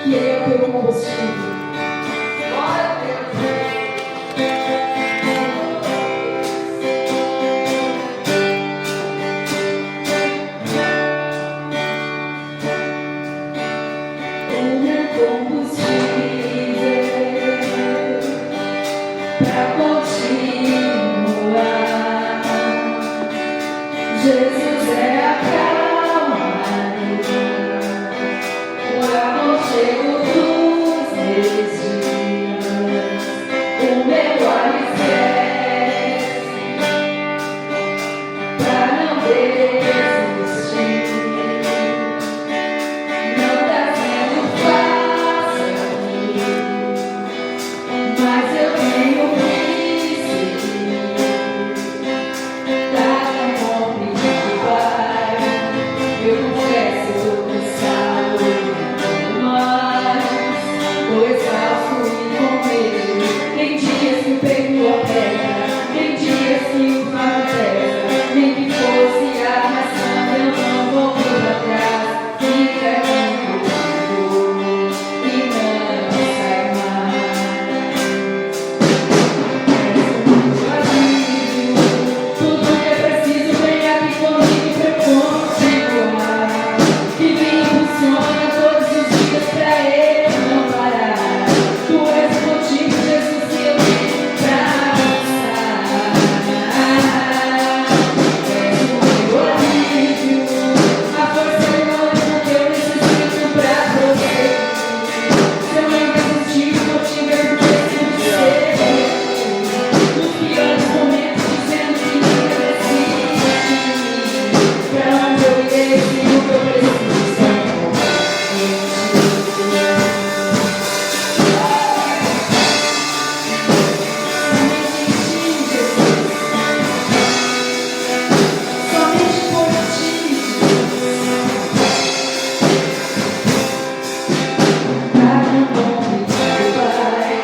que Ele é o teu combustível. Glória a Deus. O meu combustível pra continuar. Jesus é a calmaria, o aconchego dos meus dias, o meu alicerce pra não desistir. Não tá sendo fácil aqui, mas eu tenho princípio. Tá tão bom pedir, Pai. Eu confesso, eu tô cansado, mas tô exausto e com medo. Tem dias que o peito aperta, tem dias que o fardo pesa. Nem que fosse arrastando, eu não volto pra trás. Fica comigo e não sai mais. Tudo que é preciso vem aqui comigo pra continuar. Que me impulsiona todos os dias pra Ele não parar. Tu és o motivo, Jesus, que eu tenho pra avançar. És o meu alívio, a força e o ânimo que eu necessito pra prosseguir. Se eu não desistir, vou te ver por esse ser. Nos piores momentos, dizendo que nunca decidi. Pra onde eu irei, se o que eu preciso é somente em ti, Jesus. Somente por ti, pra não complicar, Pai.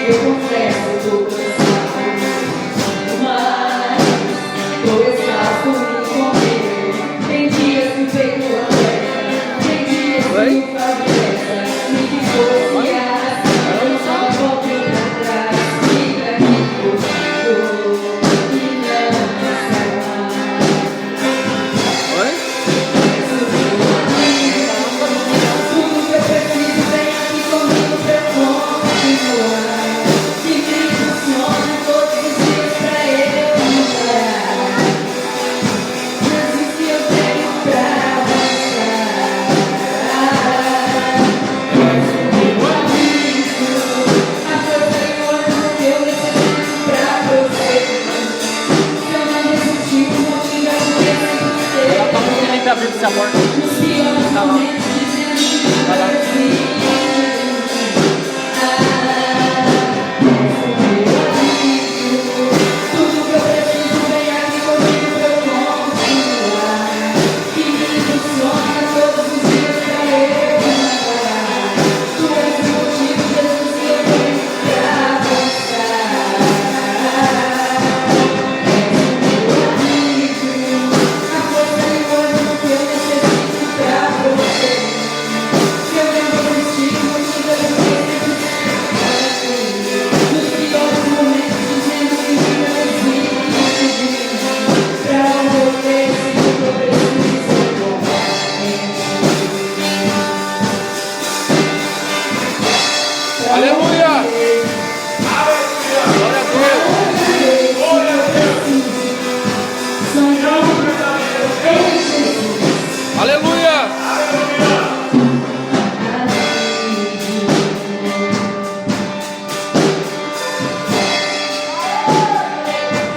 Eu confesso, eu tô cansado, mas tô exausto e com medo. Tem dias que o peito aperta, tem dias que o fardo pesa. Nem que fosse arrastando, eu só volto pra trás. Fica aqui comigo e não sai mais. Tudo que eu preciso vem aqui comigo pra continuar. Que me impulsiona todos os dias pra eu não parar. Jesus, que eu tenho pra avançar. És o meu amigo, a força e o ânimo que eu necessito pra prosseguir. Se eu não desistir, vou te dar por esse ser. Nem tá abrindo essa porta. Nos piores momentos, dizendo que nunca decidi. És o meu alívio, tudo que eu preciso vem aqui comigo pra eu continuar. Que me impulsiona todos os dias pra eu não parar. Tu és o motivo, Jesus, que eu tenho pra avançar. És o meu alívio, a força e o ânimo que eu necessito pra prosseguir. Se eu não desistir, vou te dar o que nos piores momentos, dizendo que nunca decidi. Pra onde eu ver, se o que eu preciso é bom. Aleluia!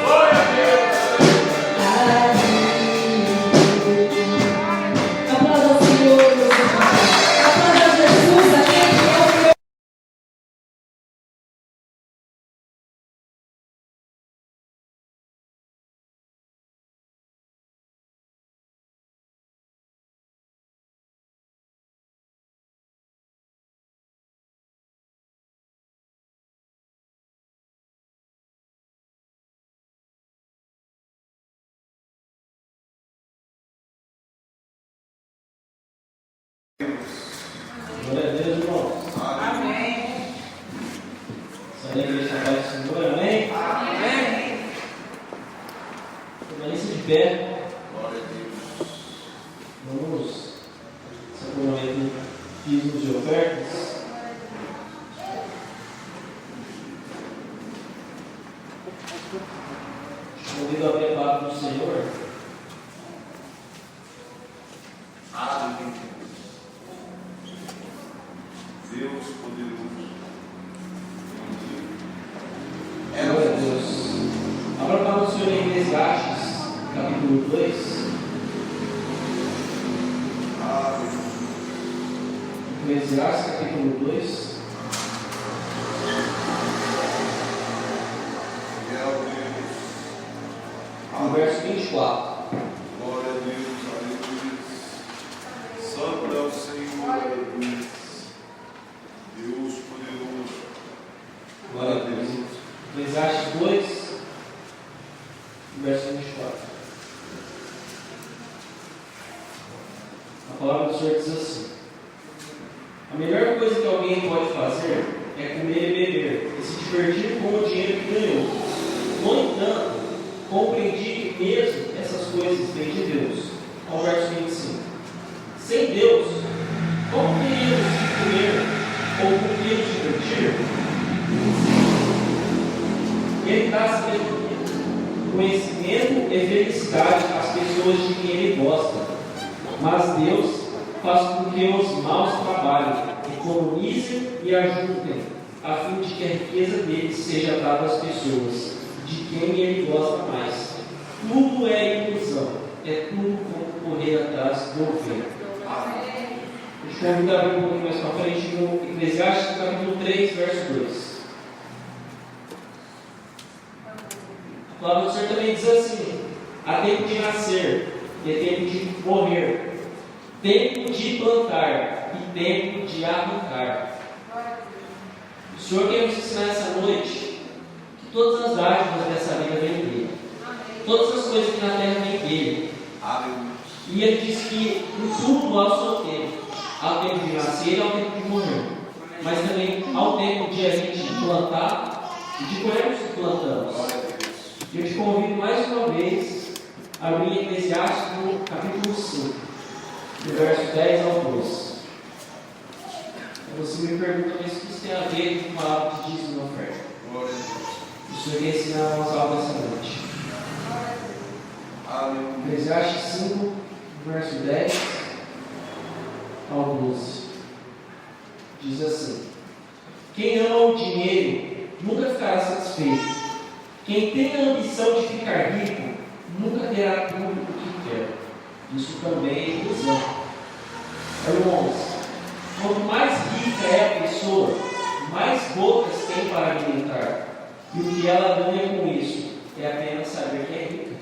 Glória a Deus! Aleluia! Aplauda o Senhor, meus irmãos. Aplauda Jesus, aquele que é o meu. Glória a Deus, irmãos. Amém. Essa igreja está paz do Senhor, amém? Amém. Permaneça de pé. Glória a Deus. Vamos se comprometer dízimos de ofertas. Convido a abrir a palavra do Senhor. Aleluia. Deus poderoso. Glória a Deus. Abra a palavra do Senhor em Eclesiastes, capítulo 2. Aleluia. Eclesiastes, capítulo 2. No verso 24. Glória a Deus, aleluia. Santo é o Senhor, aleluia. Deus poderoso. Glória a Deus. Eclesiastes 2, verso 24. A palavra do Senhor diz assim: a melhor coisa que alguém pode fazer é comer e beber e se divertir com o dinheiro que ganhou. No entanto, compreendi que mesmo essas coisas vêm de Deus. Ao verso 25. Sem Deus, como queríamos comer ou como queríamos divertir? Ele dá sabedoria, conhecimento e felicidade às pessoas de quem Ele gosta. Mas Deus faz com que os maus trabalhem, economizem e ajudem, a fim de que a riqueza deles seja dada às pessoas de quem Ele gosta mais. Tudo é ilusão, é tudo como correr atrás do vento. Deixa eu convidar um pouquinho mais para frente no Eclesiastes, capítulo 3, verso 2. A palavra do Senhor também diz assim: há tempo de nascer e tempo de morrer, tempo de plantar e tempo de arrancar. O Senhor quer nos ensinar essa noite que todas as dádivas dessa vida vêm dele, todas as coisas que na terra vêm dele. Aleluia. E ele diz que em tudo há o seu tempo. Há o tempo de nascer e há o tempo de morrer, mas também há o tempo de a gente plantar e de colhermos o que plantamos. Glória a Deus. Eu te convido mais uma vez a abrir Eclesiastes no capítulo 5, do verso 10 ao 12. Você me pergunta, mas o que isso tem a ver com a palavra que diz na oferta? Glória a Deus. O Senhor quer ensinar nós algo essa noite. Aleluia. Eclesiastes 5, do verso 10 ao 12. Diz assim: quem ama o dinheiro nunca ficará satisfeito. Quem tem a ambição de ficar rico nunca terá tudo o que quer. Isso também é ilusão. Irmãos, quanto mais rica é a pessoa, mais bocas tem para alimentar. E o que ela ganha com isso é apenas saber que é rica.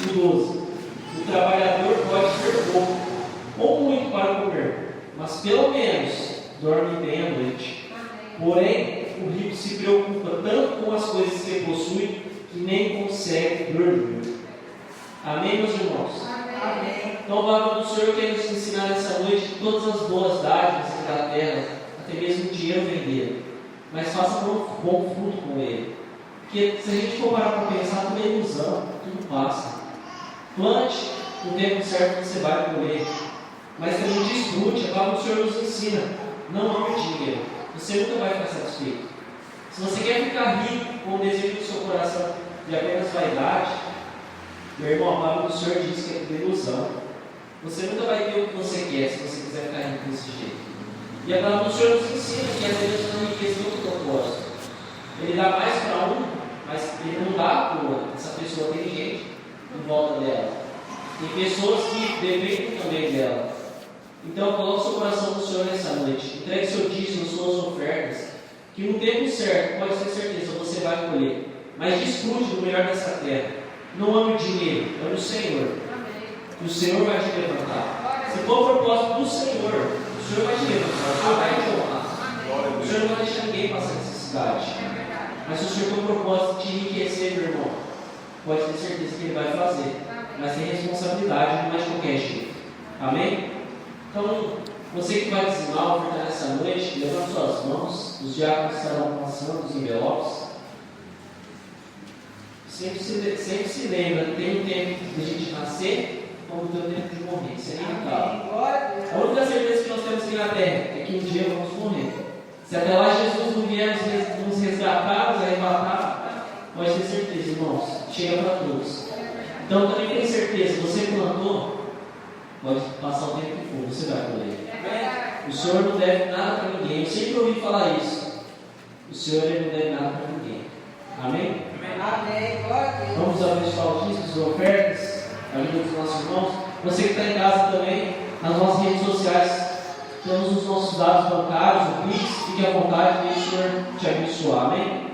O 12. O trabalhador pode ter pouco ou muito para comer, mas pelo menos dorme bem à noite. Porém, o rico se preocupa tanto com as coisas que possui que nem consegue dormir. Amém, meus irmãos? Amém. Então, a palavra do Senhor quer nos ensinar nessa noite que todas as boas dádivas da terra, até mesmo o dinheiro vem dele, mas faça bom fruto com ele. Porque se a gente for parar para pensar, tudo é ilusão, tudo passa. Plante no tempo certo que você vai colher, mas também desfrute. A palavra do Senhor nos ensina: não ame o dinheiro, você nunca vai ficar satisfeito. Se você quer ficar rico com o desejo do seu coração de apenas vaidade, meu irmão, a palavra do Senhor diz que é tudo ilusão. Você nunca vai ter o que você quer se você quiser ficar rico desse jeito. E a palavra do Senhor nos ensina que às vezes não enriquece outro propósito. Ele dá mais para um, mas ele não dá à toa. Essa pessoa tem gente em volta dela. Tem pessoas que dependem também dela. Então, coloque seu coração no Senhor nessa noite. Entregue seu dízimo, suas ofertas, que no tempo certo, pode ter certeza, você vai colher. Mas desfrute do melhor dessa terra. Não ame o dinheiro, ame o Senhor. E o Senhor vai te levantar. Se for o propósito do Senhor, o Senhor vai te levantar, o Senhor vai te honrar. Glória a O Deus. Senhor não vai deixar ninguém passar necessidade. Mas se o Senhor tem o propósito de te enriquecer, meu irmão, pode ter certeza que Ele vai fazer. Mas tem responsabilidade, não é de qualquer jeito. Amém? Então, Você que vai dizimar ou ofertar nessa noite, levanta suas mãos, os diáconos estarão passando os envelopes. Sempre se lembra que tem um tempo de a gente nascer, como tem o tempo de morrer. Isso é inevitável. A única certeza que nós temos aqui na terra é que um dia vamos morrer. Se até lá Jesus não vier nos resgatar, nos arrebatar, pode ter certeza, irmãos, chega para todos. Então também tem certeza, você plantou, pode passar o tempo que for, você vai colher. O Senhor não deve nada para ninguém. Eu sempre ouvi falar isso. O Senhor ele não deve nada para ninguém. Amém? Amém. Glória a Deus. Vamos abençoar os dízimos e ofertas, a vida dos nossos irmãos. Você que está em casa também, nas nossas redes sociais, temos os nossos dados bancários, o Pix, fique à vontade, deixe o Senhor te abençoar. Amém?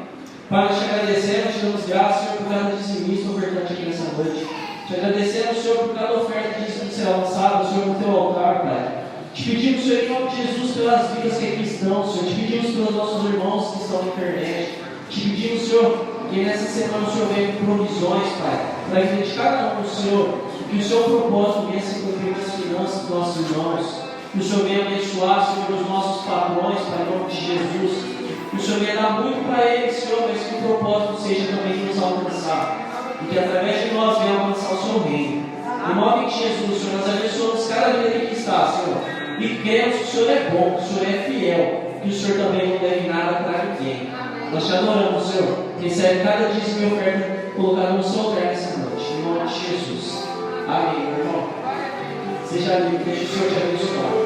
Pai, nós te agradecemos, te damos graças, Senhor, por cada dizimista ofertante aqui nessa noite. Te agradecemos, Senhor, por cada oferta de dízimo que será lançada, Senhor, no teu altar, Pai. Te pedimos, Senhor, em nome de Jesus, pelas vidas que aqui estão, Senhor. Te pedimos pelos nossos irmãos que estão na internet. Te pedimos, Senhor, que nessa semana o Senhor venha com provisões, Pai, para a vida de cada um, Senhor. Que o seu propósito venha se cumprir nas finanças dos nossos irmãos. Que o Senhor venha abençoar, Senhor, os nossos patrões, Pai, em nome de Jesus. Que o Senhor venha dar muito para eles, Senhor, mas que o propósito seja também nos alcançar. E que através de nós venha alcançar o seu reino. Em nome de Jesus, Senhor, nós abençoamos cada vida que está, Senhor. E cremos que o Senhor é bom, que o Senhor é fiel, que o Senhor também não deve nada para ninguém. Nós te adoramos, Senhor. Recebe cada dízimo e oferta colocado no seu altar nessa noite. Em nome de Jesus. Amém, meu irmão. Seja livre, deixe o Senhor te abençoar.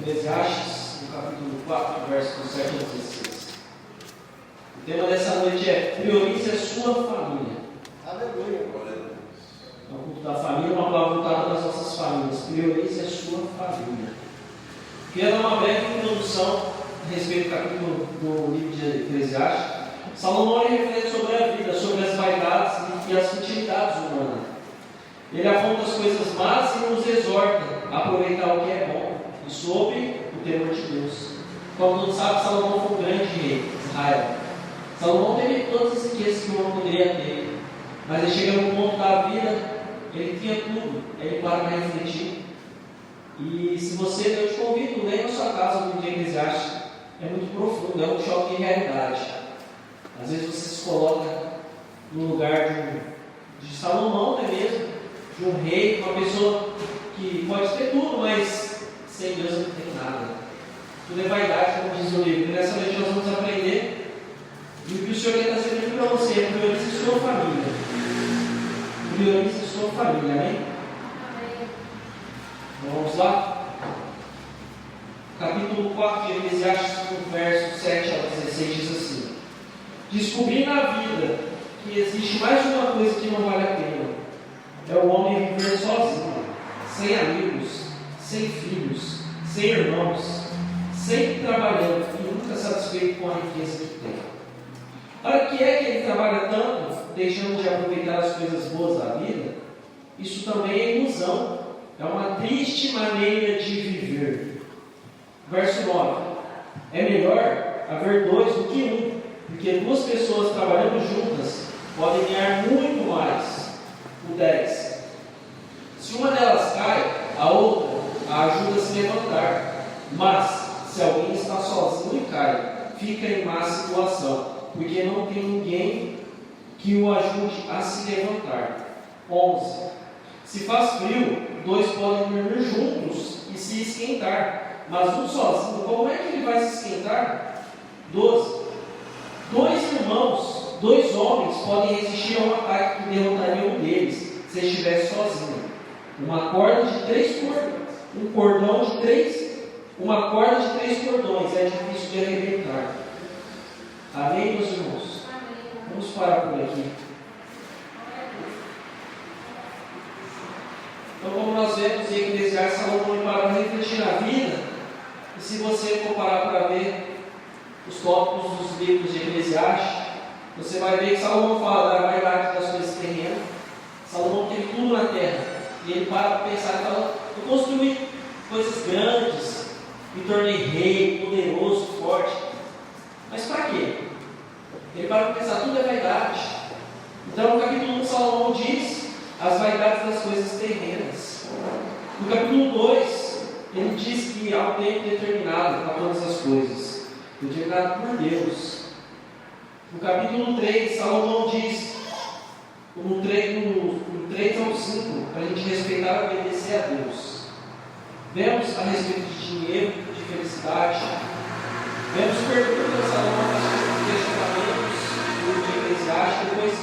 Eclesiastes, no capítulo 4, versos 7 a 16. O tema dessa noite é: priorize a sua família. Aleluia. É o culto da família, uma palavra voltada para as nossas famílias. Priorize a sua família. Queria dar uma breve introdução a respeito do capítulo do livro de Eclesiastes. Salomão reflete sobre a vida, sobre as vaidades e as futilidades humanas. Ele aponta as coisas más e nos exorta a aproveitar o que é bom e sobre o temor de Deus. Como todos sabem, Salomão foi um grande rei de Israel. Salomão teve todas as riquezas que o homem poderia ter, mas ele chega num ponto da vida, ele tinha tudo, ele para para refletir. E se você, eu te convido, leia na sua casa o livro de Eclesiastes. É muito profundo, é um choque de realidade. Às vezes você se coloca no lugar de Salomão, não é mesmo? De um rei, uma pessoa que pode ter tudo, mas sem Deus não tem nada. Tudo é vaidade, como diz o livro. E nessa noite nós vamos aprender. E o que o Senhor quer trazer aqui para você é priorize sua família. Priorize sua família, amém? Vamos lá? Capítulo 4 de Eclesiastes, verso 7 a 16 diz assim: descobri na vida que existe mais uma coisa que não vale a pena. É o homem viver sozinho, sem amigos, sem filhos, sem irmãos, sempre trabalhando e nunca satisfeito com a riqueza que tem. Para que é que ele trabalha tanto, deixando de aproveitar as coisas boas da vida? Isso também é ilusão, é uma triste maneira de viver. Verso 9: é melhor haver dois do que um, porque duas pessoas trabalhando juntas podem ganhar muito mais. O 10: se uma delas cai, a outra a ajuda a se levantar. Mas, se alguém está sozinho e cai, fica em má situação, porque não tem ninguém que o ajude a se levantar. 11: se faz frio, dois podem dormir juntos e se esquentar, mas um sozinho, como é que ele vai se esquentar? 12: dois irmãos, dois homens podem resistir a um ataque que derrotaria um deles, se estivesse sozinho. Uma corda de 3 cordões, uma corda de 3 cordões é difícil de arrebentar. Amém, meus irmãos? Vamos parar por aqui. Então, como nós vemos em Eclesiastes, Salomão para refletir na vida, e se você for parar para ver os tópicos dos livros de Eclesiastes, você vai ver que Salomão fala da vaidade das coisas terrenas. Salomão teve tudo na terra, e ele para pensar e fala: eu construí coisas grandes, me tornei rei, poderoso, forte. Mas para quê? Ele para pensar, tudo é vaidade. Então, no capítulo 1, Salomão diz as vaidades das coisas terrenas. No capítulo 2, ele diz que há um tempo determinado para todas as coisas, determinado por Deus. No capítulo 3, Salomão diz, no 3 ao 5, para a gente respeitar e obedecer a Deus. Vemos a respeito de dinheiro, de felicidade. Vemos perguntas a Salomão a respeito de questionamentos de Eclesiastes. Depois,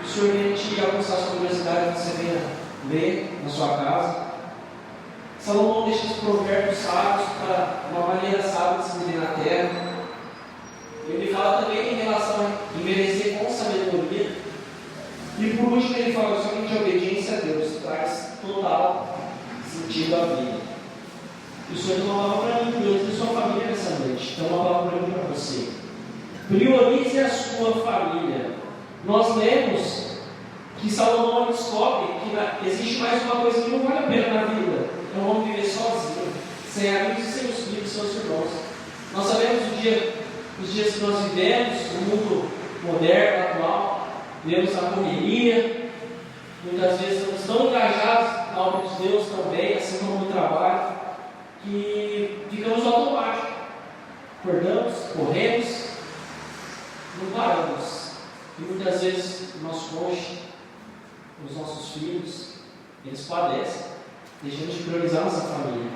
o Senhor vem te alcançar a sua curiosidade, que você venha ler na sua casa. Salomão deixa os provérbios sábios para uma maneira sábia de se viver na terra. Ele fala também em relação a envelhecer com sabedoria. E por último, ele fala somente de obediência a Deus, traz total sentido à vida. E o Senhor tem uma palavra para mim, priorize a sua família nessa noite. Então, uma palavra para mim para você. Priorize a sua família. Nós lemos que Salomão descobre que existe mais uma coisa que não vale a pena na vida: é um homem viver sozinho, sem amigos e sem os filhos, seus irmãos. Nós sabemos os dias que nós vivemos, o mundo moderno, atual, vivemos a correria, muitas vezes estamos tão engajados na obra de Deus também, assim como no trabalho, que ficamos no automático. Acordamos, corremos, não paramos. E muitas vezes o nosso cônjuge, os nossos filhos, eles padecem. Deixamos de priorizar nossa família.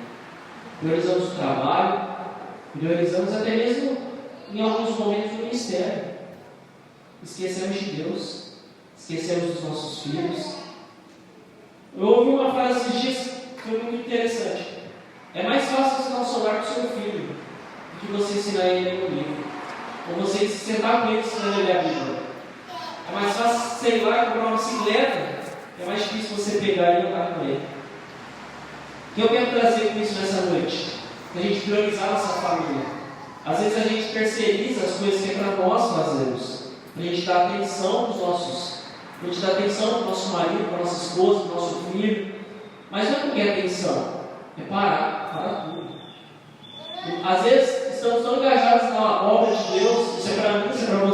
Priorizamos o trabalho, priorizamos até mesmo em alguns momentos do ministério. Esquecemos de Deus, esquecemos dos nossos filhos. Eu ouvi uma frase esses dias que foi muito interessante. É mais fácil você dar um celular para o seu filho do que você ensinar ele no livro. Ou você sentar com ele ensinando ele a Bíblia. É mais fácil, sei lá, comprar uma bicicleta. É mais difícil você pegar e andar com ele. O que eu quero trazer com isso nessa noite? A gente priorizar a nossa família. Às vezes a gente terceiriza as coisas que é para nós fazermos. A gente dá atenção para os nossos. A gente dá atenção para o nosso marido, para a nossa esposa, para o nosso filho. Mas não é qualquer atenção. É parar tudo. Às vezes estamos tão engajados na obra de Deus. Isso é para mim, isso é para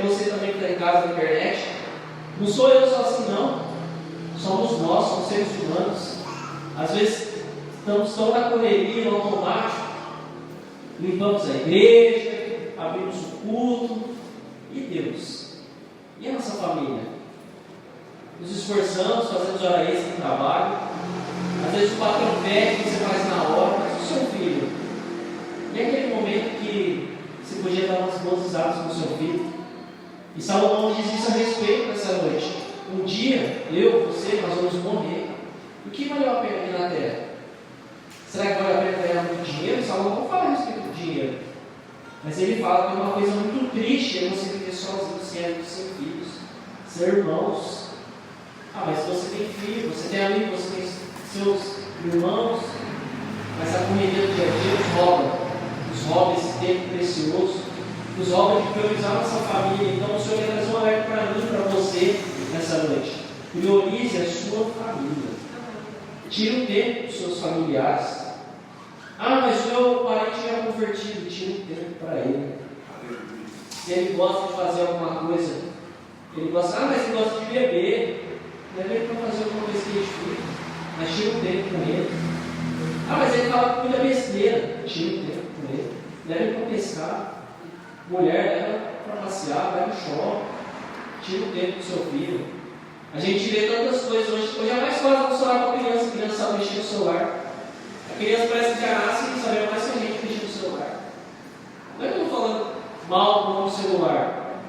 você também que está em casa na internet. Não sou eu só assim, não. Somos nós, somos seres humanos. Às vezes estamos tão na correria, no automático. Limpamos a igreja, abrimos o culto. E Deus? E a nossa família? Nos esforçamos, fazemos hora extra no trabalho. Às vezes o patrão pede, você faz na hora, mas o seu filho? E aquele momento que você podia dar umas boas risadas com o seu filho? E Salomão diz isso a respeito dessa noite. Um dia, eu, você, nós vamos morrer. O que valeu a pena aqui na terra? Será que vale a pena ganhar muito dinheiro? Salomão fala a respeito do dinheiro. Mas ele fala que é uma coisa muito triste é você viver sozinho, sem filhos, sem irmãos. Ah, mas você tem filho, você tem amigo, você tem seus irmãos, mas a correria do dia a dia nos rouba esse tempo precioso, nos rouba de priorizar nossa família. Então o Senhor quer trazer um alerta para mim, para você, nessa noite. Priorize a sua família. Tire o tempo dos seus familiares. Ah, mas o meu parente já é convertido. Tire o tempo para ele. Se ele gosta de fazer alguma coisa, ele gosta, mas ele gosta de beber. Leve ele para fazer alguma coisa que ele fica, mas tira o tempo com ele. Ah, mas ele fala muita besteira. Tira o tempo com ele. Leve ele para pescar. Mulher, leva para passear, vai no shopping. Tira o tempo do seu filho. A gente vê tantas coisas hoje é mais fácil funcionar com a criança. A criança sabe mexer no celular. A criança parece que já nasce e sabe mais que a gente mexer no celular. Não é que eu estou falando mal do celular,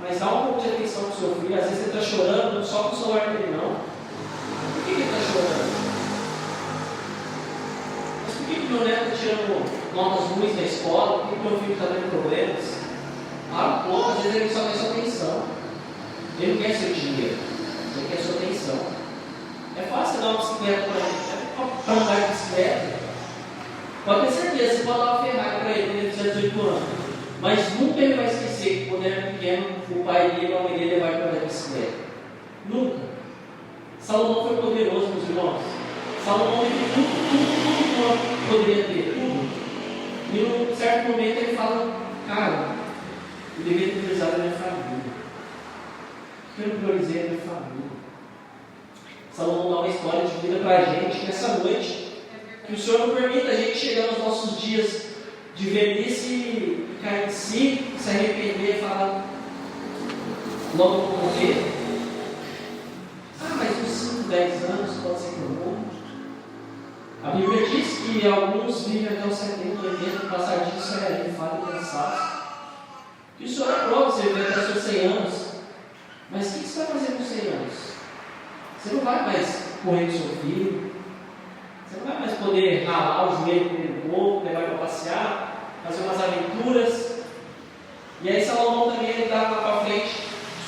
mas dá um pouco de atenção para o seu filho. Às vezes ele está chorando só com o celular dele, não. Por que ele está chorando? Mas por que meu neto está tirando notas ruins da escola? Por que meu filho está tendo problemas? Ah, um pouco, às vezes ele só quer sua atenção. Ele não quer seu dinheiro, ele quer sua atenção. É fácil dar uma bicicleta para ele, para andar de bicicleta. Pode ter certeza, você pode dar uma Ferrari para ele, ele precisa de 18 anos. Mas nunca ele vai esquecer que quando era pequeno, o pai dele ou a mãe dele levar ele para andar de bicicleta. Nunca. Salomão foi poderoso, meus irmãos. Salomão teve tudo que poderia ter, tudo. E num certo momento ele fala, cara, eu devia ter priorizado a minha família. Eu não priorizei a minha família. Salomão dá uma história de vida para a gente nessa noite. Que o Senhor não permita a gente chegar nos nossos dias de velhice e cair em si, se arrepender e falar, logo vou morrer. Ah, mas uns 5, 10 anos pode ser que eu morra. A Bíblia diz que alguns vivem até os 70, 80, passar disso é enfado e cansaço. Que o Senhor aprova você viver até os seus 100 anos. Mas o que você vai fazer com 100 anos? Você não vai mais correr com seu filho. Você não vai mais poder ralar o joelho com o povo, levar para passear, fazer umas aventuras. E aí Salomão também ele dá lá para frente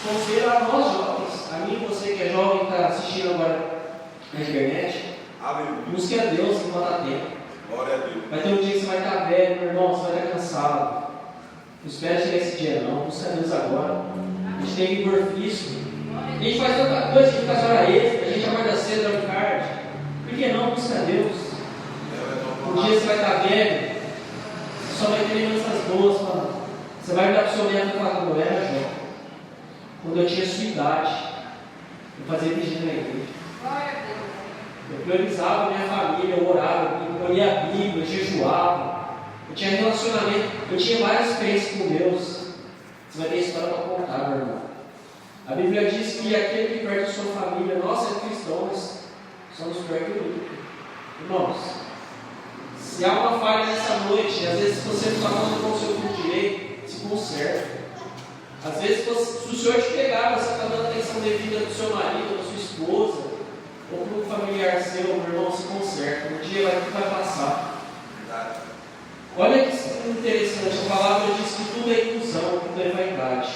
os conselhos a nós jovens. A mim, você que é jovem e está assistindo agora na internet. Busque a Deus enquanto há tempo. Glória a Deus. Vai ter um dia que você vai estar velho, meu irmão, você vai estar cansado. Não espera chegar esse dia não. Busque a Deus agora. A gente tem vigor físico. A gente faz tanta coisa, a gente faz hora extra, a gente acorda cedo, dorme tarde. Por que não? Busca a Deus. Um dia você vai estar velho, você só vai ter lembranças boas, mano. Você vai olhar para o seu neto e falar, quando eu era jovem, quando eu tinha sua idade, eu fazia vigília na igreja. Eu priorizava a minha família, eu orava, eu lia a Bíblia, eu jejuava, eu tinha relacionamento, eu tinha várias experiências com Deus. Você vai ter história para contar, meu irmão. A Bíblia diz que aquele que perde a sua família, nós é cristãos, somos pior que o único. Irmãos, se há uma falha nessa noite, às vezes você não está falando com o seu filho direito, se conserta. Às vezes, se o Senhor te pegar, você está dando atenção devida do seu marido, da sua esposa, ou para um familiar seu, meu irmão, se conserta. Um dia vai passar. Olha que interessante, a palavra diz que tudo é ilusão, tudo é vaidade.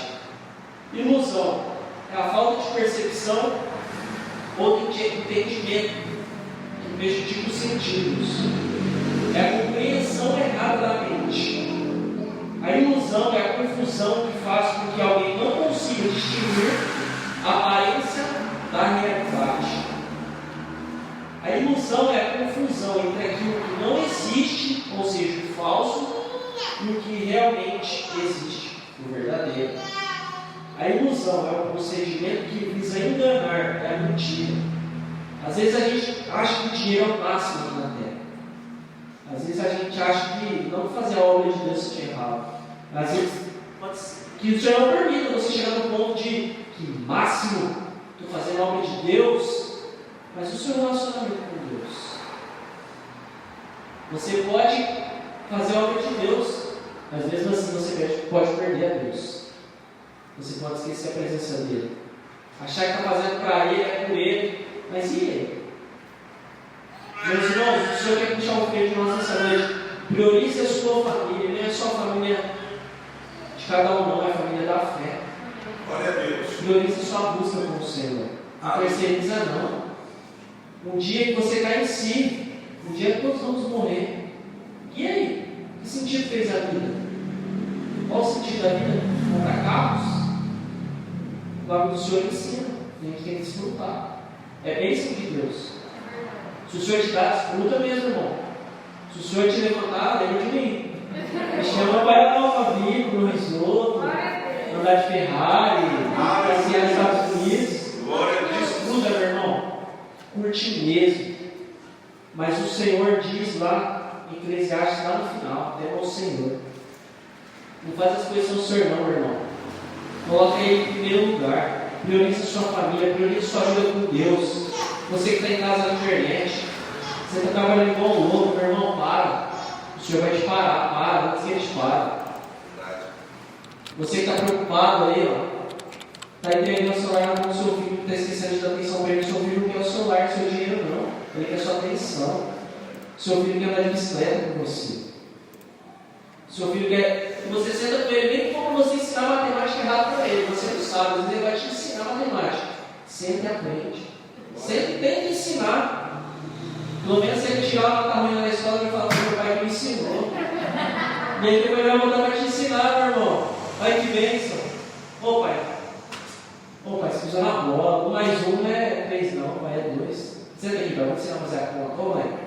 Ilusão é a falta de percepção ou de entendimento que prejudica os sentidos. É a compreensão errada da mente. A ilusão é a confusão que faz com que alguém não consiga distinguir a aparência da realidade. A ilusão é a confusão entre aquilo que não existe, ou seja, o falso, e o que realmente existe, o verdadeiro. A ilusão é um procedimento que visa enganar, é a mentira. Às vezes a gente acha que o dinheiro é o máximo aqui na terra. Às vezes a gente acha que não fazer a obra de Deus seja errado. Às vezes que o Senhor não permita você chegar no ponto de que máximo estou fazendo a obra de Deus, mas o seu relacionamento com Deus. Você pode fazer a obra de Deus, mas mesmo assim você pode perder a Deus. Você pode esquecer a presença dele. Achar que está fazendo para ele, é por ele. Mas e ele? Meus irmãos, o Senhor quer puxar o freio de nós nessa noite. Priorize a sua família. Não é só a família de cada um, não. É a família da fé. Glória a Deus. Priorize a sua busca com o Senhor. Não terceiriza, não. Um dia que você cai em si, um dia que todos vamos morrer. E aí? Que sentido fez a vida? Qual o sentido da vida? Comprar carros? O nome do Senhor ensina. A gente tem que desfrutar. É bênção de Deus. Se o Senhor te dá, desfruta mesmo, irmão. Se o Senhor te levantar, lembra de mim. Me chama para dar uma vida no risoto, andar de Ferrari, passear nos Estados Unidos. Glória a Deus. Desfruta, meu irmão. Curte mesmo. Mas o Senhor diz lá em Eclesiastes, lá no final, tema ao Senhor. Não faz as coisas no Senhor, não, meu irmão. Coloca Ele em primeiro lugar. Priorize a sua família, priorize a sua vida com Deus. Você que está em casa na internet, você está trabalhando igual um louco, meu irmão, para. O Senhor vai te parar, para, antes que Ele te pare. Você que está preocupado aí, ó, está entregando o celular na mão do seu filho, está esquecendo de dar atenção para ele. Seu filho não quer o celular, seu dinheiro não. Ele quer a sua atenção. Seu filho quer andar de bicicleta com você. Seu filho quer que você senta com ele, nem como você ensinar matemática errada para ele. Você não sabe, às vezes ele vai te ensinar matemática. Senta e aprende. Sempre tem que ensinar. Pelo menos se ele tirar uma nota ruim na escola, ele fala: meu pai me ensinou. E aí depois ele vai voltar para te ensinar, meu irmão. Pai, que bênção. Ô pai, você usa na bola. 1 mais 1 não é 3, não, pai, é 2. Senta aqui, pai, vou ensinar a fazer a conta. Ô mãe,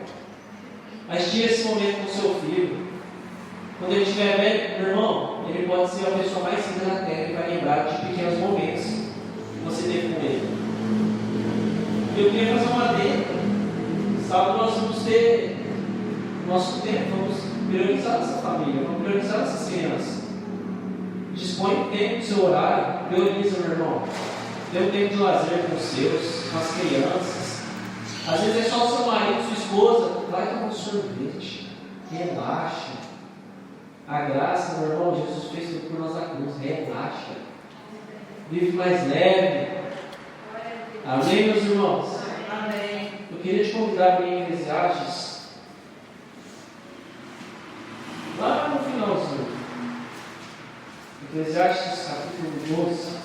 mas tira esse momento com o seu filho. Quando ele estiver velho, meu irmão, ele pode ser a pessoa mais rica da terra e vai lembrar de pequenos momentos que você teve com ele. Eu queria fazer uma adenda. Sábado nós vamos ter nosso tempo, vamos priorizar essa família, vamos priorizar essas crianças. Dispõe o tempo do seu horário, prioriza, meu irmão. Dê um tempo de lazer com os seus, com as crianças. Às vezes é só o seu marido, sua esposa, vai tomar um sorvete, relaxa. A graça, meu irmão, Jesus fez tudo por nós na cruz, relaxa. Vive mais leve. Amém, meus irmãos? Amém. Eu queria te convidar para ir em Eclesiastes, lá no finalzinho. Eclesiastes capítulo 12.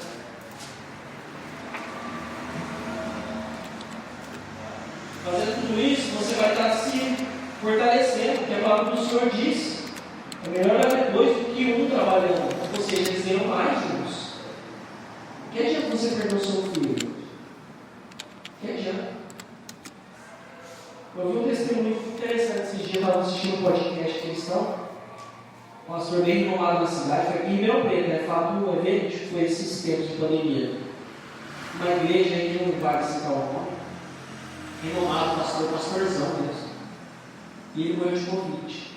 Fazendo tudo isso, você vai estar se fortalecendo, porque a palavra do Senhor diz: é melhor haver dois do que um trabalhando, ou seja, eles serão mais juntos. Que adianta você perder o seu filho? Que adianta? Eu vi um testemunho muito interessante esses dias. Eu estava assistindo um podcast cristão, um pastor bem renomado da cidade, foi aqui em Ribeirão Preto, né? Fala do evento que foi esses tempos de pandemia. Uma igreja aí que não vale citar o nome, renomado, pastorzão mesmo. E ele morreu de Covid.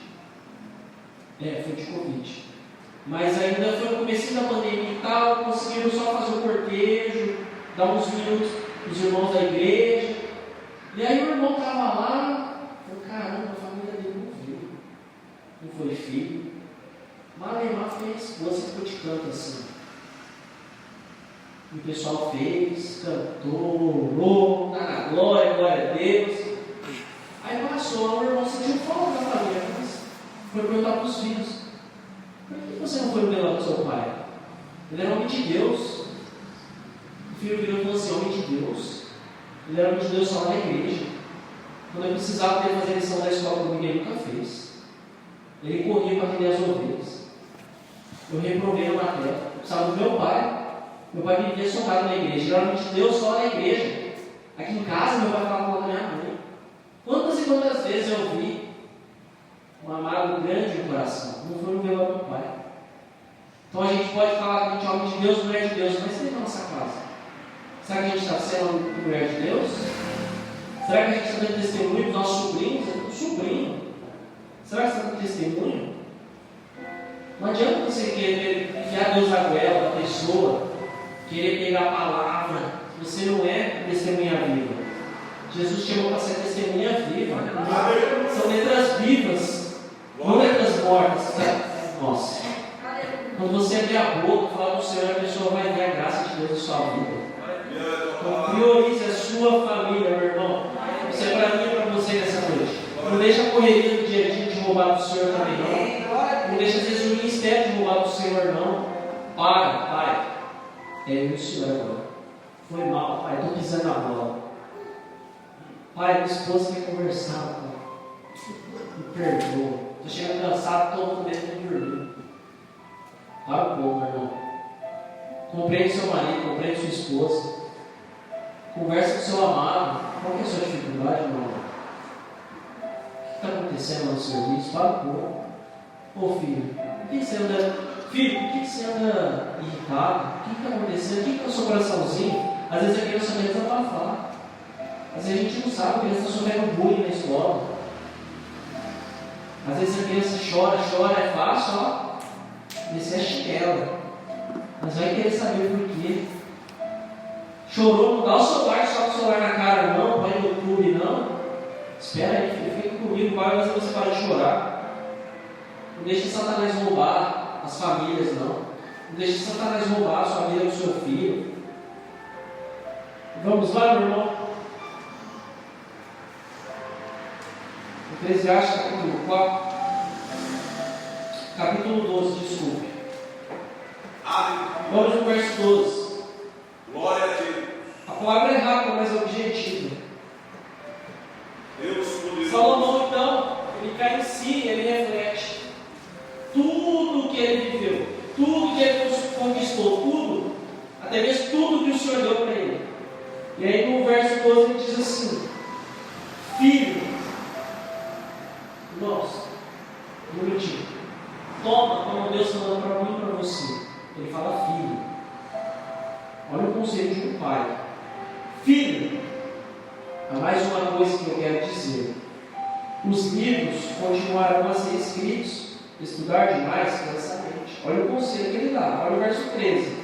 Foi de Covid. Mas ainda foi no começo da pandemia e tal, conseguiram só fazer o cortejo, dar uns minutos os irmãos da igreja. E aí o irmão estava lá, falou: caramba, a família dele não veio. Não foi filho. Malemar foi a esposa que ficou de canto assim. E o pessoal fez, cantou, orou, tá na glória, glória a Deus. Aí passou, o irmão sentiu falta da família, mas foi perguntar para os filhos: por que você não foi no velório do seu pai? Ele era homem de Deus. O filho virou e falou assim: homem de Deus. Ele era homem de Deus só na igreja. Quando eu precisava dele fazer lição da escola comigo, ele nunca fez. Ele corria para atender as ovelhas. Eu reprovei na matéria. Eu precisava do meu pai. Meu pai vivia socado na igreja. Ele era homem de Deus só na igreja. Aqui em casa, meu pai falava com a minha mãe. Quantas e quantas vezes eu vi um amado grande no coração? Não foi no velório do meu pai. Então a gente pode falar que a gente é homem de Deus, mulher de Deus, mas dentro da nossa casa, será que a gente está sendo mulher de Deus? Será que a gente está dando testemunho dos nossos sobrinhos? Sobrinho. Será que você está dando testemunho? Não adianta você querer enfiar Deus na goela da pessoa, querer pegar a palavra. Você não é testemunha viva. Jesus chamou para ser testemunha viva. São letras vivas, não letras mortas. Nossa. Quando você abrir a boca, falar do Senhor, a pessoa vai ver a graça de Deus na sua vida. Então, priorize a sua família, meu irmão. Isso é para mim e para você nessa noite. Não deixa a correria do dia a dia de roubar do Senhor também, não. Não deixa às vezes o ministério de roubar do Senhor, não. Para, pai. É isso agora. Foi mal, pai. Estou pisando na bola. Pai, minha esposa quer conversar, pai. Me perdoa. Estou chegando cansado, estou com medo de dormir. Para um pouco, meu irmão. Compreende seu marido, compreende sua esposa. Conversa com seu amado. Qual que é a sua dificuldade, meu irmão? O que está acontecendo no serviço? Para um pouco. Ô filho, por que você anda... Filho, por que você anda irritado? O que está acontecendo? O que está o seu coraçãozinho? Às vezes a criança quer desabafar. Às vezes a gente não sabe, a criança está sofrendo bullying na escola. Às vezes a criança chora, é fácil, ó. Descer a chinela. Mas vai querer saber por quê. Chorou, não dá o celular, só com o celular na cara, não. Põe no YouTube, não. Espera aí, filho, fica comigo, vai fazer você parar de chorar. Não deixe Satanás roubar as famílias, não. Não deixe Satanás roubar a sua vida com o seu filho. Vamos lá, meu irmão. Eclesiastes capítulo 4. Capítulo 12, desculpe. Vamos no verso 12. Glória a Deus. A palavra é rápida, mas é objetiva. Deus poderoso. Salomão, então, ele cai em si, ele reflete tudo que ele viveu, tudo que ele conquistou, tudo, até mesmo tudo que o Senhor deu para ele. E aí no verso 12 ele diz assim: filho, nossa, um minutinho, toma, como Deus está dando para mim e para você. Ele fala filho. Olha o conselho de um pai. Filho, há mais uma coisa que eu quero dizer. Os livros continuarão a ser escritos. Estudar demais, cansa a mente. Olha o conselho que ele dá. Olha o verso 13.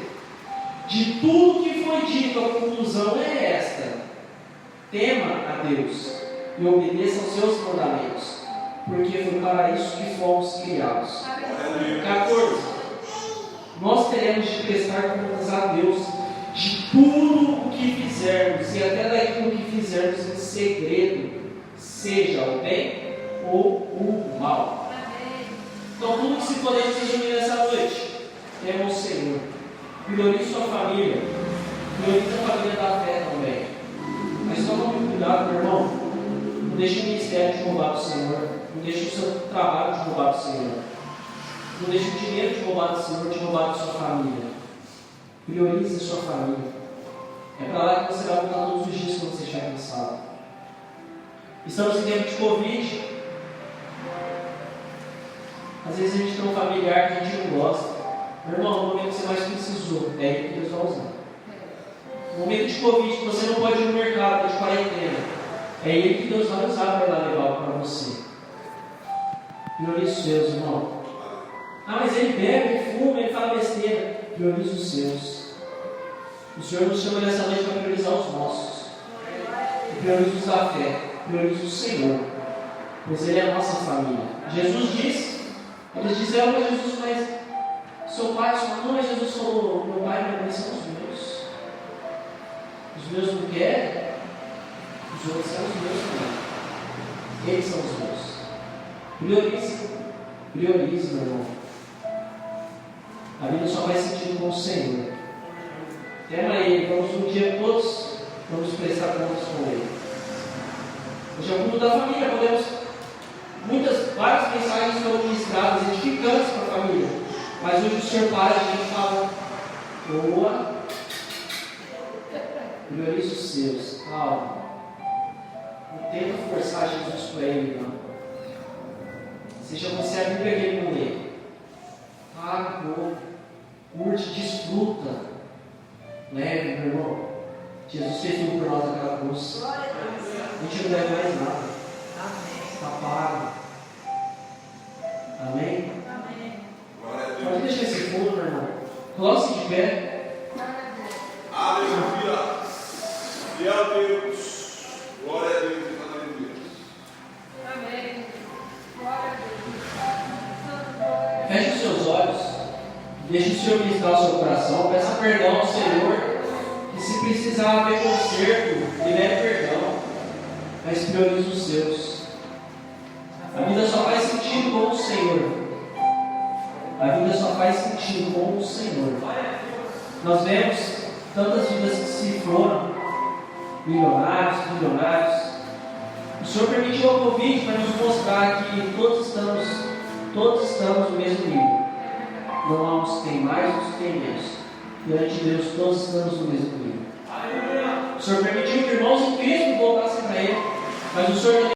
De tudo que foi dito, a conclusão é esta: tema a Deus e obedeça aos seus mandamentos, porque foi para isso que fomos criados. 14. Nós teremos de prestar contas a Deus de tudo o que fizermos, e até daquilo que fizermos em segredo, seja o bem ou o mal. Então, tudo que se podemos resumir nessa noite, tema o Senhor. Priorize sua família, priorize a família da fé também. Mas tome cuidado, meu irmão. Não deixe o ministério de roubar do Senhor, não deixe o seu trabalho de roubar do Senhor, não deixe o dinheiro de roubar do Senhor, de roubar da sua família. Priorize a sua família. É para lá que você vai voltar todos os dias quando você estiver cansado. Estamos em tempo de Covid. Às vezes a gente tem um familiar que a gente não gosta. Meu irmão, no momento que você mais precisou, é ele que Deus vai usar. No momento de Covid, que você não pode ir no mercado, de quarentena, é ele que Deus vai usar para ir lá levar para você. Priorize os seus, irmão. Ah, mas ele bebe, ele fuma, ele fala besteira. Priorize os seus. O Senhor nos chama nessa noite para priorizar os nossos. E priorize os da fé. Priorize o Senhor. Pois Ele é a nossa família. Jesus disse, eles disseram para Jesus, mas seu pai, sua mãe, mas Jesus falou, meu pai e minha mãe são os meus. Os meus não querem, os outros são os meus também. Eles são os meus. Priorize. Priorize, meu irmão. A vida só faz sentido com o Senhor. Tema Ele, vamos um dia todos, vamos prestar contas com Ele. Hoje é o culto da família, podemos, várias mensagens foram ministradas, edificantes para a família. Mas hoje o Senhor para, a gente fala, boa, priorize os seus, calma. Não tenta forçar Jesus para Ele, não. Seja você a Bíblia que Ele não lê. Paga um pouco, curte, desfruta. Leve, meu irmão. Jesus fez tudo por nós naquela cruz. A gente não deve mais nada. Está pago. Amém? Pode deixar esse fundo, meu irmão. Coloque-se de pé. Aleluia. Fiel a Deus. Glória a Deus. Aleluia. Feche os seus olhos. Deixe o Senhor ministrar o seu coração. Peça perdão ao Senhor. Que se precisar haver conserto, libere perdão. Mas priorize os seus. A vida só faz sentido com o Senhor. A vida só faz sentido com o Senhor. Nós vemos tantas vidas que se foram, milionários, bilionários. O Senhor permitiu a Covid para nos mostrar que todos estamos no mesmo nível. Não há uns que têm mais, uns que têm menos. Diante de Deus, todos estamos no mesmo nível. O Senhor permitiu que irmãos em Cristo voltassem para Ele, mas o Senhor